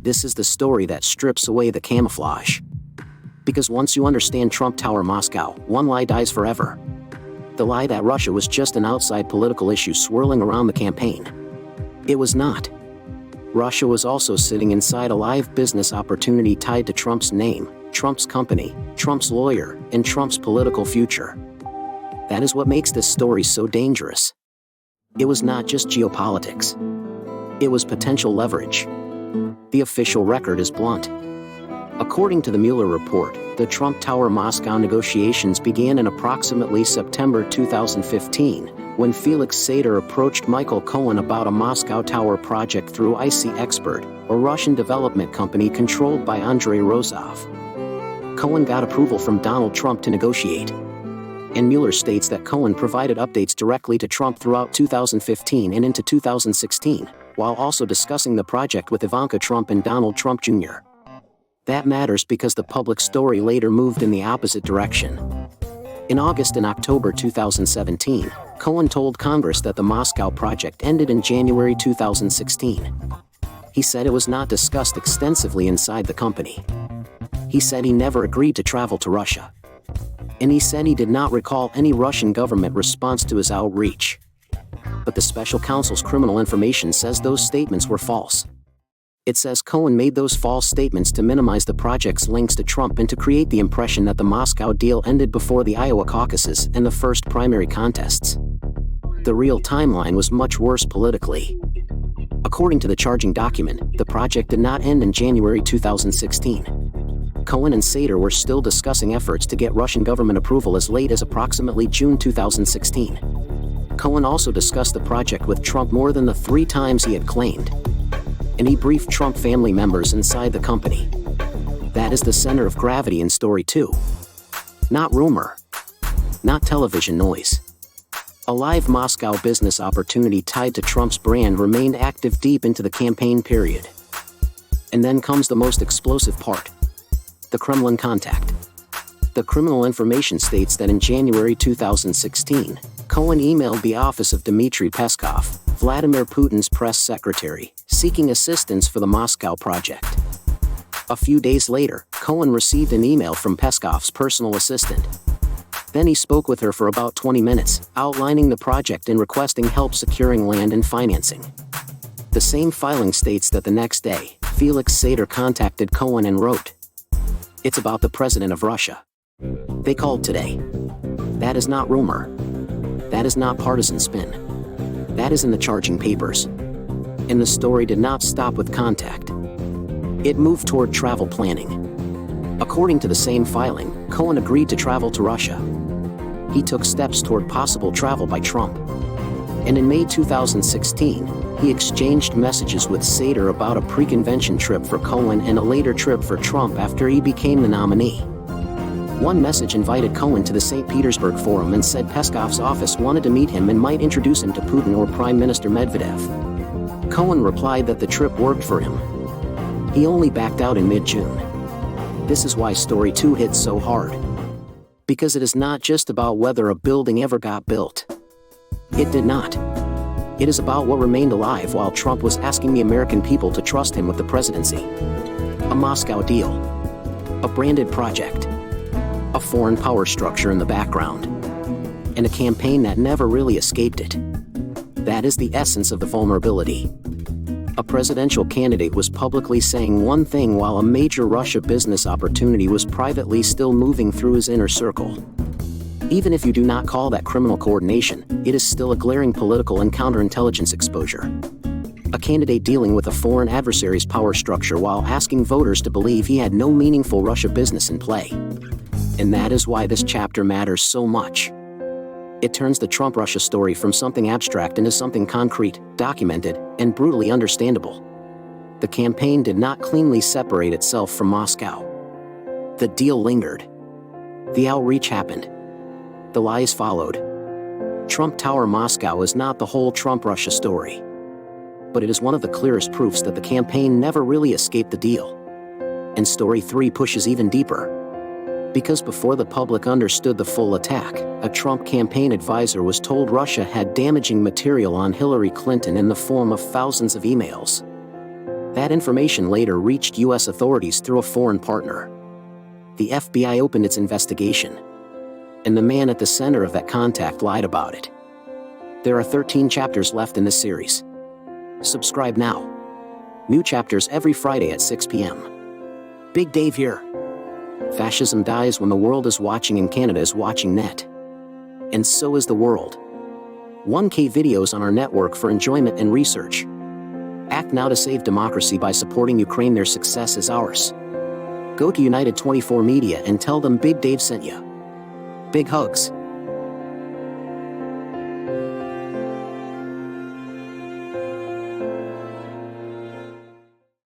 This is the story that strips away the camouflage. Because once you understand Trump Tower Moscow, one lie dies forever. The lie that Russia was just an outside political issue swirling around the campaign. It was not. Russia was also sitting inside a live business opportunity tied to Trump's name, Trump's company, Trump's lawyer, and Trump's political future. That is what makes this story so dangerous. It was not just geopolitics. It was potential leverage. The official record is blunt. According to the Mueller report, the Trump Tower Moscow negotiations began in approximately September 2015, when Felix Sater approached Michael Cohen about a Moscow Tower project through IC Expert, a Russian development company controlled by Andrei Rozov. Cohen got approval from Donald Trump to negotiate. And Mueller states that Cohen provided updates directly to Trump throughout 2015 and into 2016, while also discussing the project with Ivanka Trump and Donald Trump Jr. That matters because the public story later moved in the opposite direction. In August and October 2017, Cohen told Congress that the Moscow project ended in January 2016. He said it was not discussed extensively inside the company. He said he never agreed to travel to Russia. And he said he did not recall any Russian government response to his outreach. But the special counsel's criminal information says those statements were false. It says Cohen made those false statements to minimize the project's links to Trump and to create the impression that the Moscow deal ended before the Iowa caucuses and the first primary contests. The real timeline was much worse politically. According to the charging document, the project did not end in January 2016. Cohen and Sater were still discussing efforts to get Russian government approval as late as approximately June 2016. Cohen also discussed the project with Trump more than the 3 times he had claimed. And he briefed Trump family members inside the company. That is the center of gravity in story 2. Not rumor. Not television noise. A live Moscow business opportunity tied to Trump's brand remained active deep into the campaign period. And then comes the most explosive part. The Kremlin Contact. The criminal information states that in January 2016, Cohen emailed the office of Dmitry Peskov, Vladimir Putin's press secretary, seeking assistance for the Moscow project. A few days later, Cohen received an email from Peskov's personal assistant. Then he spoke with her for about 20 minutes, outlining the project and requesting help securing land and financing. The same filing states that the next day, Felix Sater contacted Cohen and wrote, "It's about the president of Russia. They called today." That is not rumor. That is not partisan spin. That is in the charging papers. And the story did not stop with contact. It moved toward travel planning. According to the same filing, Cohen agreed to travel to Russia. He took steps toward possible travel by Trump. And in May 2016, he exchanged messages with Sater about a pre-convention trip for Cohen and a later trip for Trump after he became the nominee. One message invited Cohen to the St. Petersburg Forum and said Peskov's office wanted to meet him and might introduce him to Putin or Prime Minister Medvedev. Cohen replied that the trip worked for him. He only backed out in mid-June. This is why story 2 hits so hard. Because it is not just about whether a building ever got built. It did not. It is about what remained alive while Trump was asking the American people to trust him with the presidency. A Moscow deal. A branded project. A foreign power structure in the background. And a campaign that never really escaped it. That is the essence of the vulnerability. A presidential candidate was publicly saying one thing while a major Russia business opportunity was privately still moving through his inner circle. Even if you do not call that criminal coordination, it is still a glaring political and counterintelligence exposure. A candidate dealing with a foreign adversary's power structure while asking voters to believe he had no meaningful Russia business in play. And that is why this chapter matters so much. It turns the Trump-Russia story from something abstract into something concrete, documented, and brutally understandable. The campaign did not cleanly separate itself from Moscow. The deal lingered. The outreach happened. The lies followed. Trump Tower Moscow is not the whole Trump-Russia story. But it is one of the clearest proofs that the campaign never really escaped the deal. And story 3 pushes even deeper. Because before the public understood the full attack, a Trump campaign advisor was told Russia had damaging material on Hillary Clinton in the form of thousands of emails. That information later reached US authorities through a foreign partner. The FBI opened its investigation. And the man at the center of that contact lied about it. There are 13 chapters left in this series. Subscribe now. New chapters every Friday at 6 p.m. Big Dave here. Fascism dies when the world is watching and Canada is watching net. And so is the world. 1K videos on our network for enjoyment and research. Act now to save democracy by supporting Ukraine. Their success is ours. Go to United 24 Media and tell them Big Dave sent you. Big hugs.